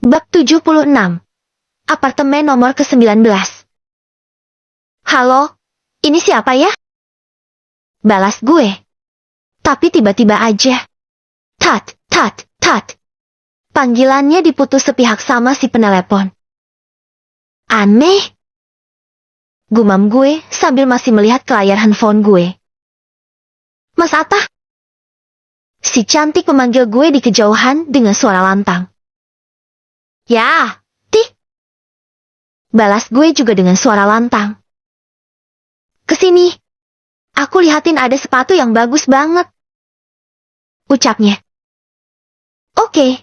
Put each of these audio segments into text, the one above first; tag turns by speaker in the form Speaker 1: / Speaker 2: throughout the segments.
Speaker 1: Bab 76. Apartemen nomor ke-19. Halo, ini siapa ya? Balas gue. Tapi tiba-tiba aja. Tat, tat, tat. Panggilannya diputus sepihak sama si penelepon. Aneh. Gumam gue sambil masih melihat ke layar handphone gue. Mas Atta? Si cantik memanggil gue di kejauhan dengan suara lantang. Ya, Tik. Balas gue juga dengan suara lantang. Kesini. Aku lihatin ada sepatu yang bagus banget. Ucapnya. Oke.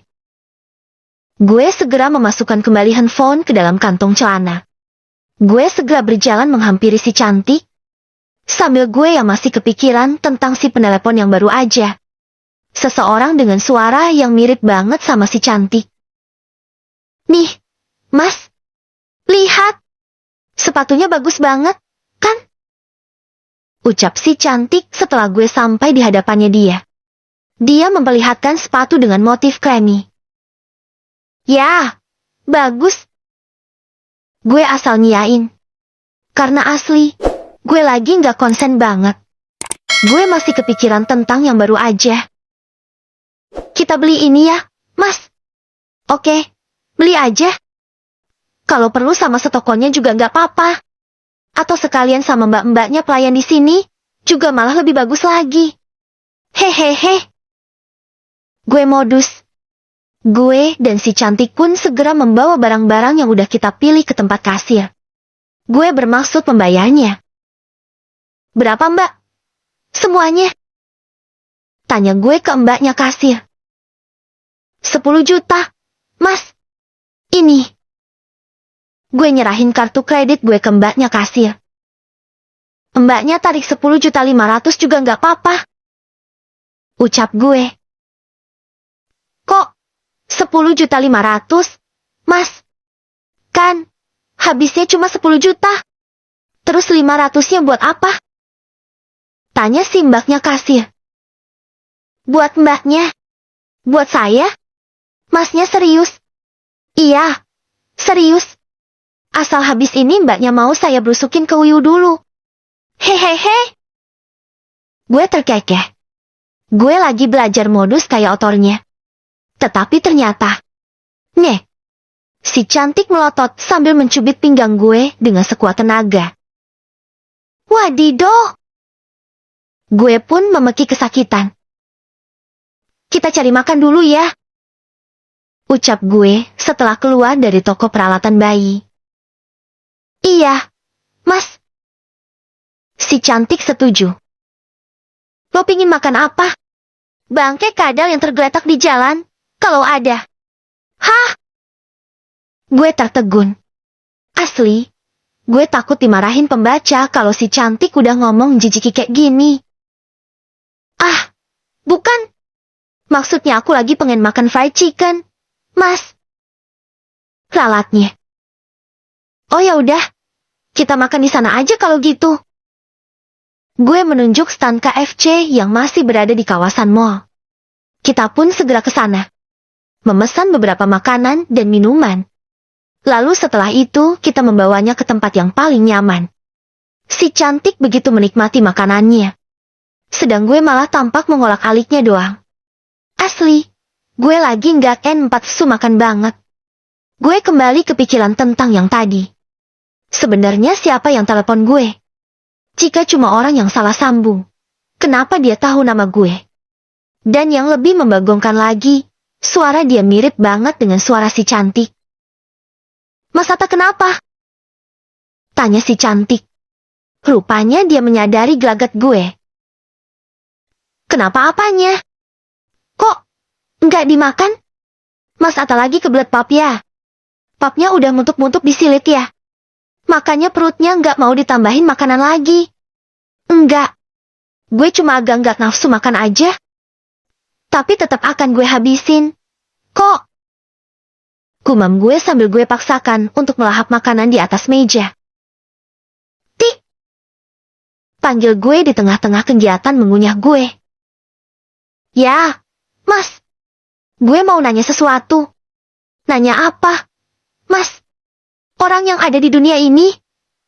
Speaker 1: Gue segera memasukkan kembali handphone ke dalam kantong celana. Gue segera berjalan menghampiri si cantik. Sambil gue yang masih kepikiran tentang si penelepon yang baru aja. Seseorang dengan suara yang mirip banget sama si cantik. Nih, Mas. Lihat. Sepatunya bagus banget, kan? Ucap si cantik setelah gue sampai di hadapannya dia. Dia memperlihatkan sepatu dengan motif kremi. Ya, bagus. Gue asal ngiyain. Karena asli, gue lagi nggak konsen banget. Gue masih kepikiran tentang yang baru aja. Kita beli ini ya, Mas. Oke. Beli aja. Kalau perlu sama setokonya juga nggak apa-apa. Atau sekalian sama mbak-mbaknya pelayan di sini, juga malah lebih bagus lagi. Hehehe. Gue modus. Gue dan si cantik pun segera membawa barang-barang yang udah kita pilih ke tempat kasir. Gue bermaksud membayarnya. Berapa mbak? Semuanya. Tanya gue ke mbaknya kasir. 10 juta, Mas. Ini. Gue nyerahin kartu kredit gue ke mbaknya kasir. Mbaknya tarik 10.500.000 juga nggak apa-apa. Ucap gue. Kok 10.500.000, Mas? Kan, habisnya cuma 10 juta. Terus 500-nya buat apa? Tanya si mbaknya kasir. Buat mbaknya. Buat saya? Masnya serius? Iya, serius. Asal habis ini mbaknya mau saya berusukin ke Wiyu dulu. Hehehe. Gue terkekeh. Gue lagi belajar modus kayak otornya. Tetapi ternyata. Nih. Si cantik melotot sambil mencubit pinggang gue dengan sekuat tenaga. Wadidoh. Gue pun memeki kesakitan. Kita cari makan dulu ya. Ucap gue setelah keluar dari toko peralatan bayi. Iya, Mas. Si cantik setuju. Lo pingin makan apa? Bangke kadal yang tergeletak di jalan, kalau ada. Hah? Gue tertegun. Asli, gue takut dimarahin pembaca kalau si cantik udah ngomong jijiki kayak gini. Ah, bukan. Maksudnya aku lagi pengen makan fried chicken. Mas. Lalatnya. Oh ya udah. Kita makan di sana aja kalau gitu. Gue menunjuk stan KFC yang masih berada di kawasan mall. Kita pun segera ke sana. Memesan beberapa makanan dan minuman. Lalu setelah itu kita membawanya ke tempat yang paling nyaman. Si cantik begitu menikmati makanannya. Sedang gue malah tampak mengolak-aliknya doang. Asli. Gue lagi nggak nafsu makan banget. Gue kembali kepikiran tentang yang tadi. Sebenarnya siapa yang telepon gue? Jika cuma orang yang salah sambung, kenapa dia tahu nama gue? Dan yang lebih membagongkan lagi, suara dia mirip banget dengan suara si cantik. Mas Atta kenapa? Tanya si cantik. Rupanya dia menyadari gelagat gue. Kenapa apanya? Kok nggak dimakan? Mas Atta lagi kebelet pap ya? Papnya udah muntuk-muntuk di silit ya? Makanya perutnya nggak mau ditambahin makanan lagi. Enggak. Gue cuma agak nggak nafsu makan aja. Tapi tetap akan gue habisin. Kok? Gumam gue sambil gue paksakan untuk melahap makanan di atas meja. Tik. Panggil gue di tengah-tengah kegiatan mengunyah gue. Ya, Mas. Gue mau nanya sesuatu. Nanya apa? Mas, orang yang ada di dunia ini,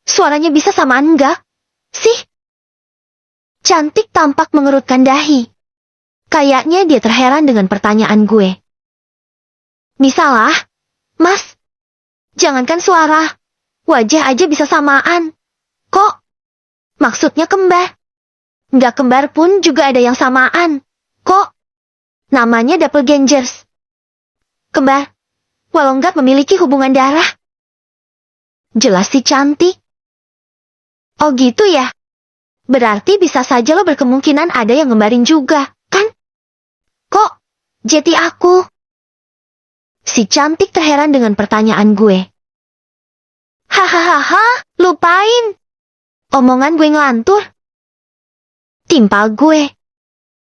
Speaker 1: suaranya bisa samaan enggak? Sih? Cantik tampak mengerutkan dahi. Kayaknya dia terheran dengan pertanyaan gue. Misalah, Mas. Jangankan suara, wajah aja bisa samaan. Kok? Maksudnya kembar. Nggak kembar pun juga ada yang samaan. Kok? Namanya doppelgangers. Kembar, walau nggak memiliki hubungan darah. Jelas si cantik. Oh gitu ya? Berarti bisa saja lo berkemungkinan ada yang ngembarin juga, kan? Kok? Jadi aku? Si cantik terheran dengan pertanyaan gue. Hahaha, lupain. Omongan gue ngelantur. Timpal gue.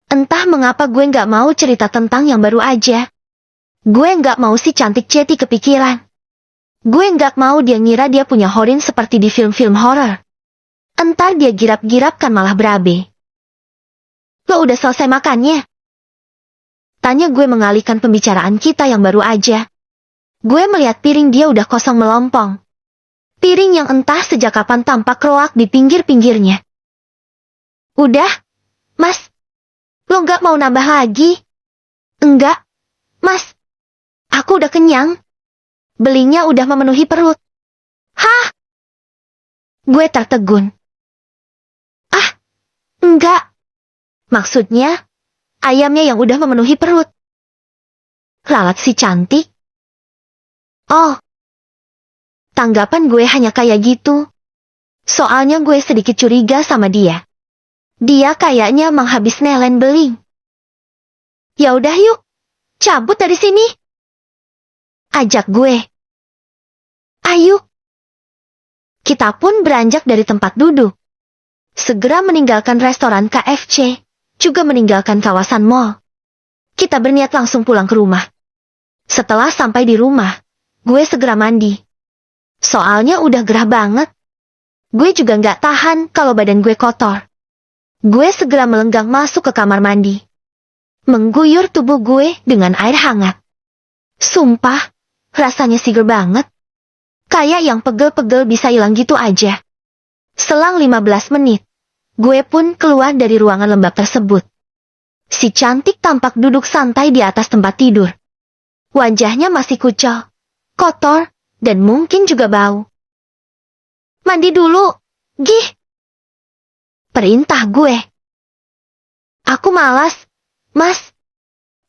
Speaker 1: Entah mengapa gue nggak mau cerita tentang yang baru aja. Gue nggak mau si cantik Ceti kepikiran. Gue nggak mau dia ngira dia punya horin seperti di film-film horor. Entar dia girap-girap kan malah berabe. Lo udah selesai makannya? Tanya gue mengalihkan pembicaraan kita yang baru aja. Gue melihat piring dia udah kosong melompong. Piring yang entah sejak kapan tampak roak di pinggir-pinggirnya. Udah, Mas. Lo nggak mau nambah lagi? Enggak, Mas. Aku udah kenyang. Belinya udah memenuhi perut. Hah? Gue tertegun. Ah, enggak. Maksudnya, ayamnya yang udah memenuhi perut. Lalat si cantik. Oh. Tanggapan gue hanya kayak gitu. Soalnya gue sedikit curiga sama dia. Dia kayaknya menghabis nelen beling. Ya udah yuk, cabut dari sini. Ajak gue. Ayo. Kita pun beranjak dari tempat duduk. Segera meninggalkan restoran KFC, juga meninggalkan kawasan mall. Kita berniat langsung pulang ke rumah. Setelah sampai di rumah, gue segera mandi. Soalnya udah gerah banget. Gue juga nggak tahan kalau badan gue kotor. Gue segera melenggang masuk ke kamar mandi. Mengguyur tubuh gue dengan air hangat. Sumpah, rasanya seger banget. Kayak yang pegel-pegel bisa hilang gitu aja. Selang 15 menit, gue pun keluar dari ruangan lembab tersebut. Si cantik tampak duduk santai di atas tempat tidur. Wajahnya masih kucel, kotor, dan mungkin juga bau. Mandi dulu, Gih. Perintah gue. Aku malas, Mas.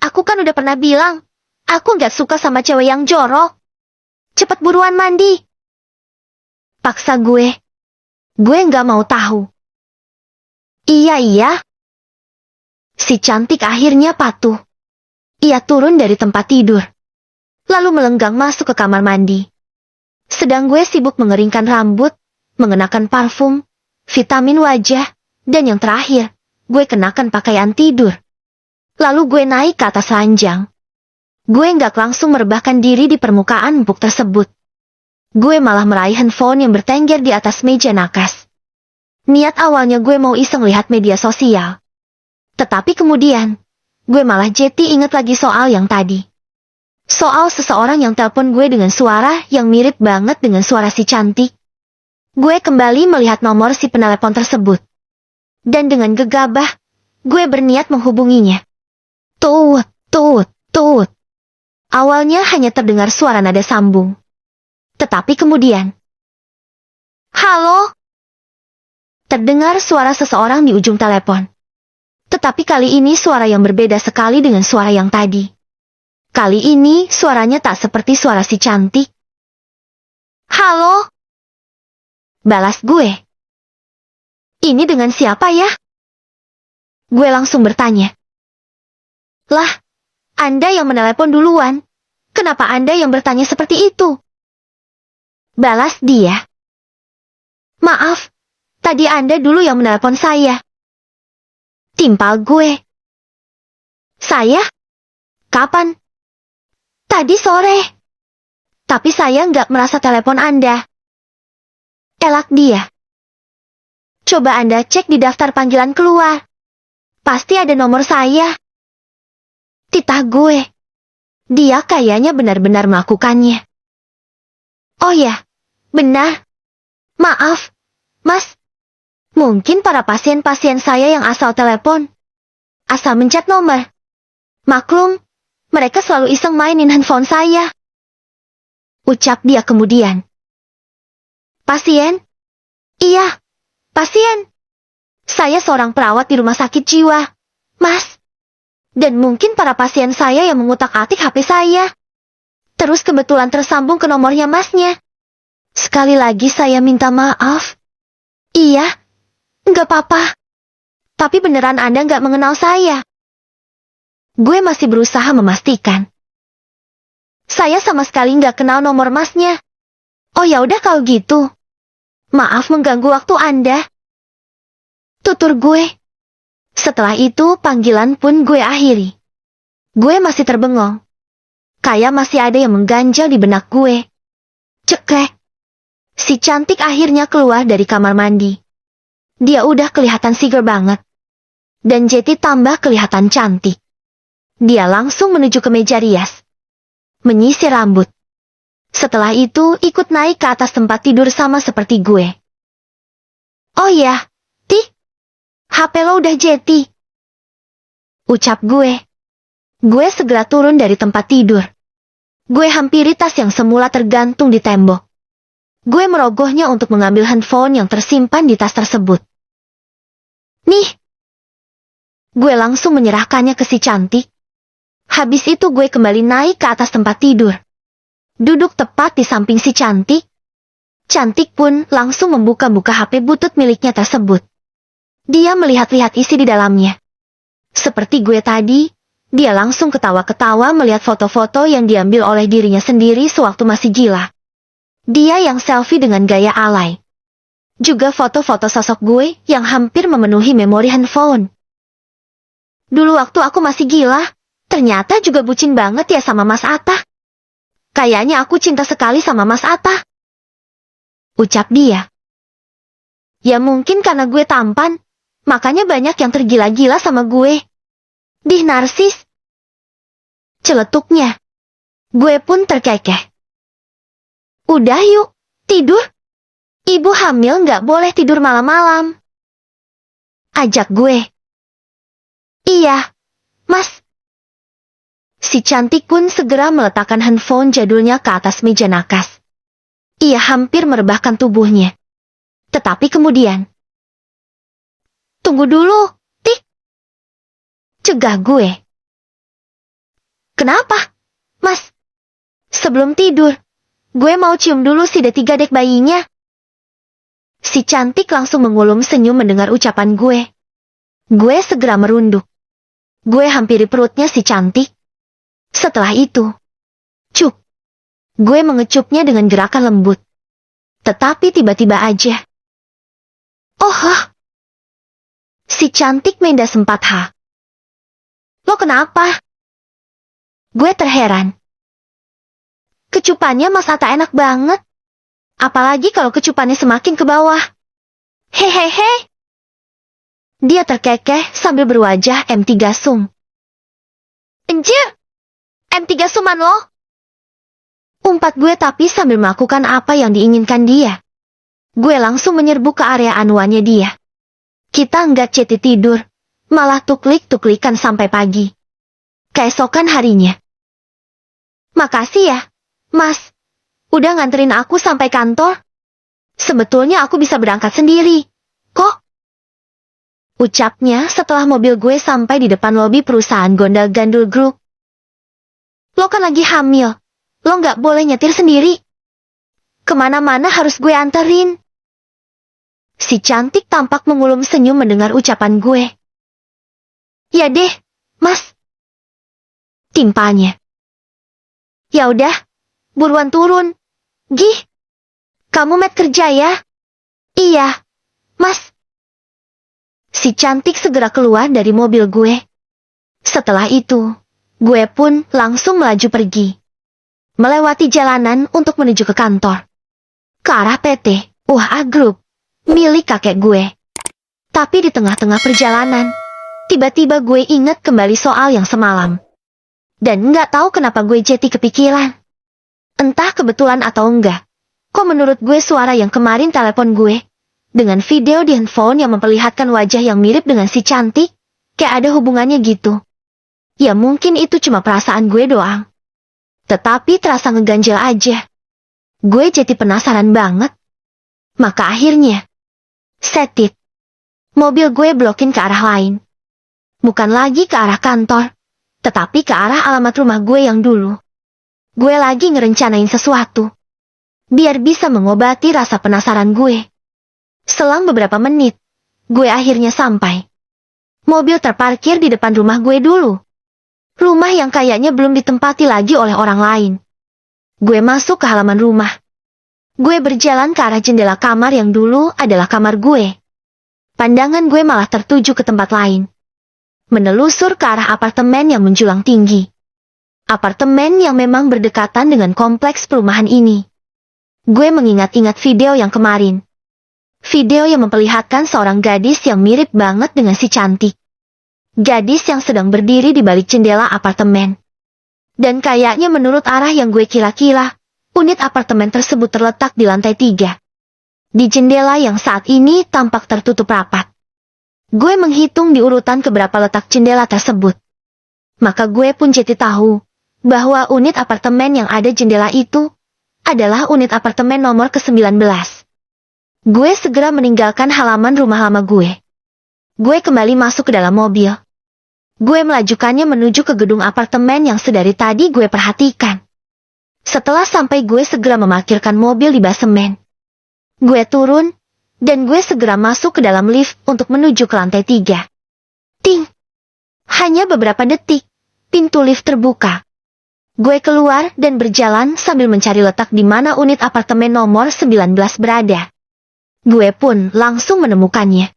Speaker 1: Aku kan udah pernah bilang, aku nggak suka sama cewek yang jorok. Cepet buruan mandi. Paksa gue. Gue nggak mau tahu. Iya. Si cantik akhirnya patuh. Ia turun dari tempat tidur. Lalu melenggang masuk ke kamar mandi. Sedang gue sibuk mengeringkan rambut, mengenakan parfum, vitamin wajah, dan yang terakhir, gue kenakan pakaian tidur. Lalu gue naik ke atas ranjang. Gue nggak langsung merebahkan diri di permukaan empuk tersebut. Gue malah meraih handphone yang bertengger di atas meja nakas. Niat awalnya gue mau iseng lihat media sosial. Tetapi kemudian, gue malah jadi inget lagi soal yang tadi. Soal seseorang yang telepon gue dengan suara yang mirip banget dengan suara si cantik. Gue kembali melihat nomor si penelepon tersebut. Dan dengan gegabah, gue berniat menghubunginya. Tut. Awalnya hanya terdengar suara nada sambung. Tetapi kemudian, halo? Terdengar suara seseorang di ujung telepon. Tetapi kali ini suara yang berbeda sekali dengan suara yang tadi. Kali ini suaranya tak seperti suara si cantik. Halo? Balas gue. Ini dengan siapa ya? Gue langsung bertanya. Lah, Anda yang menelepon duluan. Kenapa Anda yang bertanya seperti itu? Balas dia. Maaf, tadi Anda dulu yang menelepon saya. Timpal gue. Saya? Kapan? Tadi sore. Tapi saya nggak merasa telepon Anda. Elak dia. Coba Anda cek di daftar panggilan keluar. Pasti ada nomor saya. Titah gue. Dia kayaknya benar-benar melakukannya. Oh ya, benar. Maaf, Mas. Mungkin para pasien-pasien saya yang asal telepon. Asal mencet nomor. Maklum, mereka selalu iseng mainin handphone saya. Ucap dia kemudian. Pasien? Iya, pasien. Saya seorang perawat di rumah sakit jiwa, Mas. Dan mungkin para pasien saya yang mengutak-atik HP saya. Terus kebetulan tersambung ke nomornya Masnya. Sekali lagi saya minta maaf. Iya, nggak apa-apa. Tapi beneran Anda nggak mengenal saya? Gue masih berusaha memastikan. Saya sama sekali nggak kenal nomor Masnya. Oh ya udah kalau gitu. Maaf mengganggu waktu Anda. Tutur gue. Setelah itu panggilan pun gue akhiri. Gue masih terbengong. Kayak masih ada yang mengganjal di benak gue. Ceklek. Si cantik akhirnya keluar dari kamar mandi. Dia udah kelihatan seger banget. Dan Jetty tambah kelihatan cantik. Dia langsung menuju ke meja rias. Menyisir rambut. Setelah itu ikut naik ke atas tempat tidur sama seperti gue. Oh ya, HP lo udah Jetty. Ucap gue. Gue segera turun dari tempat tidur. Gue hampiri tas yang semula tergantung di tembok. Gue merogohnya untuk mengambil handphone yang tersimpan di tas tersebut. Nih. Gue langsung menyerahkannya ke si cantik. Habis itu gue kembali naik ke atas tempat tidur. Duduk tepat di samping si cantik. Cantik pun langsung membuka-buka HP butut miliknya tersebut. Dia melihat-lihat isi di dalamnya. Seperti gue tadi, dia langsung ketawa-ketawa melihat foto-foto yang diambil oleh dirinya sendiri sewaktu masih gila. Dia yang selfie dengan gaya alay. Juga foto-foto sosok gue yang hampir memenuhi memori handphone. Dulu waktu aku masih gila, ternyata juga bucin banget ya sama Mas Atta. Kayaknya aku cinta sekali sama Mas Atta. Ucap dia. Ya mungkin karena gue tampan. Makanya banyak yang tergila-gila sama gue. Dih narsis. Celetuknya. Gue pun terkekeh. Udah yuk, tidur. Ibu hamil nggak boleh tidur malam-malam. Ajak gue. Iya, Mas. Si cantik pun segera meletakkan handphone jadulnya ke atas meja nakas. Ia hampir merebahkan tubuhnya. Tetapi kemudian. Tunggu dulu, Cegah gue. Kenapa, Mas? Sebelum tidur, gue mau cium dulu si D3 dek bayinya. Si cantik langsung mengulum senyum mendengar ucapan gue. Gue segera merunduk. Gue hampiri perutnya si cantik. Setelah itu, cuk. Gue mengecupnya dengan gerakan lembut. Tetapi tiba-tiba aja. Oh, si cantik mendas 4H. Lo kenapa? Gue terheran. Kecupannya Mas Atta enak banget. Apalagi kalau kecupannya semakin ke bawah. Hehehe. Dia terkekeh sambil berwajah M3 sum. Anjir! M3 suman lo? Umpat gue tapi sambil melakukan apa yang diinginkan dia. Gue langsung menyerbu ke area anuannya dia. Kita nggak Jetty tidur, malah tuklik-tuklikan sampai pagi. Keesokan harinya. Makasih ya, Mas. Udah nganterin aku sampai kantor. Sebetulnya aku bisa berangkat sendiri. Kok? Ucapnya setelah mobil gue sampai di depan lobi perusahaan Gondal-Gandul Group. Lo kan lagi hamil. Lo nggak boleh nyetir sendiri. Kemana-mana harus gue anterin. Si cantik tampak mengulum senyum mendengar ucapan gue. Ya deh, Mas. Timpanya. Ya udah, buruan turun. Gih. Kamu met kerja ya? Iya, Mas. Si cantik segera keluar dari mobil gue. Setelah itu, gue pun langsung melaju pergi. Melewati jalanan untuk menuju ke kantor. Ke arah PT UHA Group, milik kakek gue. Tapi di tengah-tengah perjalanan, tiba-tiba gue ingat kembali soal yang semalam. Dan nggak tahu kenapa gue jadi kepikiran. Entah kebetulan atau enggak. Kok menurut gue suara yang kemarin telepon gue, dengan video di handphone yang memperlihatkan wajah yang mirip dengan si cantik, kayak ada hubungannya gitu. Ya mungkin itu cuma perasaan gue doang. Tetapi terasa ngeganjel aja. Gue jadi penasaran banget. Maka akhirnya, set it. Mobil gue blokin ke arah lain. Bukan lagi ke arah kantor, tetapi ke arah alamat rumah gue yang dulu. Gue lagi ngerencanain sesuatu, biar bisa mengobati rasa penasaran gue. Selang beberapa menit, gue akhirnya sampai. Mobil terparkir di depan rumah gue dulu. Rumah yang kayaknya belum ditempati lagi oleh orang lain. Gue masuk ke halaman rumah. Gue berjalan ke arah jendela kamar yang dulu adalah kamar gue. Pandangan gue malah tertuju ke tempat lain. Menelusur ke arah apartemen yang menjulang tinggi. Apartemen yang memang berdekatan dengan kompleks perumahan ini. Gue mengingat-ingat video yang kemarin. Video yang memperlihatkan seorang gadis yang mirip banget dengan si cantik. Gadis yang sedang berdiri di balik jendela apartemen. Dan kayaknya menurut arah yang gue kira-kira, unit apartemen tersebut terletak di lantai 3. Di jendela yang saat ini tampak tertutup rapat. Gue menghitung di urutan keberapa letak jendela tersebut. Maka gue pun jadi tahu bahwa unit apartemen yang ada jendela itu adalah unit apartemen nomor ke-19. Gue segera meninggalkan halaman rumah lama gue. Gue kembali masuk ke dalam mobil. Gue melajukannya menuju ke gedung apartemen yang sedari tadi gue perhatikan. Setelah sampai, gue segera memarkirkan mobil di basemen. Gue turun, dan gue segera masuk ke dalam lift untuk menuju ke lantai 3. Ting! Hanya beberapa detik, pintu lift terbuka. Gue keluar dan berjalan sambil mencari letak di mana unit apartemen nomor 19 berada. Gue pun langsung menemukannya.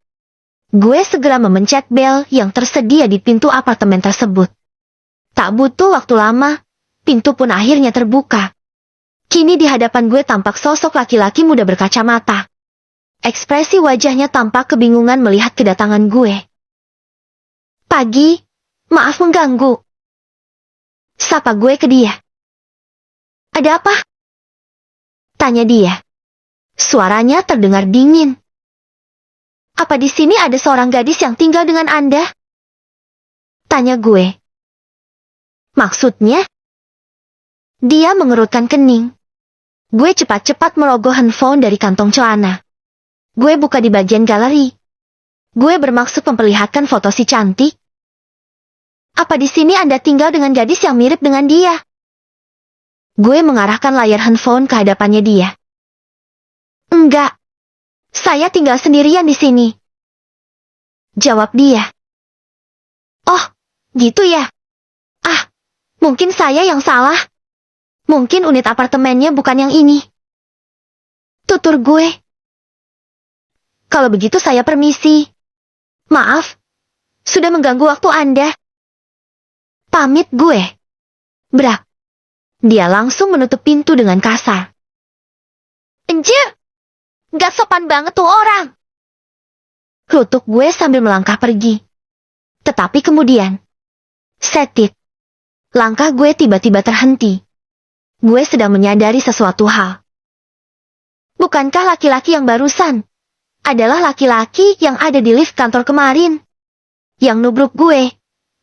Speaker 1: Gue segera memencet bel yang tersedia di pintu apartemen tersebut. Tak butuh waktu lama, pintu pun akhirnya terbuka. Kini di hadapan gue tampak sosok laki-laki muda berkacamata. Ekspresi wajahnya tampak kebingungan melihat kedatangan gue. Pagi, maaf mengganggu. Sapa gue ke dia. Ada apa? Tanya dia. Suaranya terdengar dingin. Apa di sini ada seorang gadis yang tinggal dengan Anda? Tanya gue. Maksudnya? Dia mengerutkan kening. Gue cepat-cepat merogoh handphone dari kantong celana. Gue buka di bagian galeri. Gue bermaksud memperlihatkan foto si cantik. Apa di sini Anda tinggal dengan gadis yang mirip dengan dia? Gue mengarahkan layar handphone ke hadapannya dia. Enggak. Saya tinggal sendirian di sini. Jawab dia. Oh, gitu ya. Ah, mungkin saya yang salah. Mungkin unit apartemennya bukan yang ini. Tutur gue. Kalau begitu saya permisi. Maaf, sudah mengganggu waktu Anda. Pamit gue. Brak. Dia langsung menutup pintu dengan kasar. Anjir! Gak sopan banget tuh orang. Kutuk gue sambil melangkah pergi. Tetapi kemudian, set it. Langkah gue tiba-tiba terhenti. Gue sedang menyadari sesuatu hal. Bukankah laki-laki yang barusan adalah laki-laki yang ada di lift kantor kemarin? Yang nubruk gue,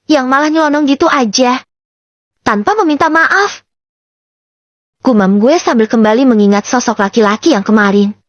Speaker 1: yang malah nyelonong gitu aja, tanpa meminta maaf. Gumam gue sambil kembali mengingat sosok laki-laki yang kemarin.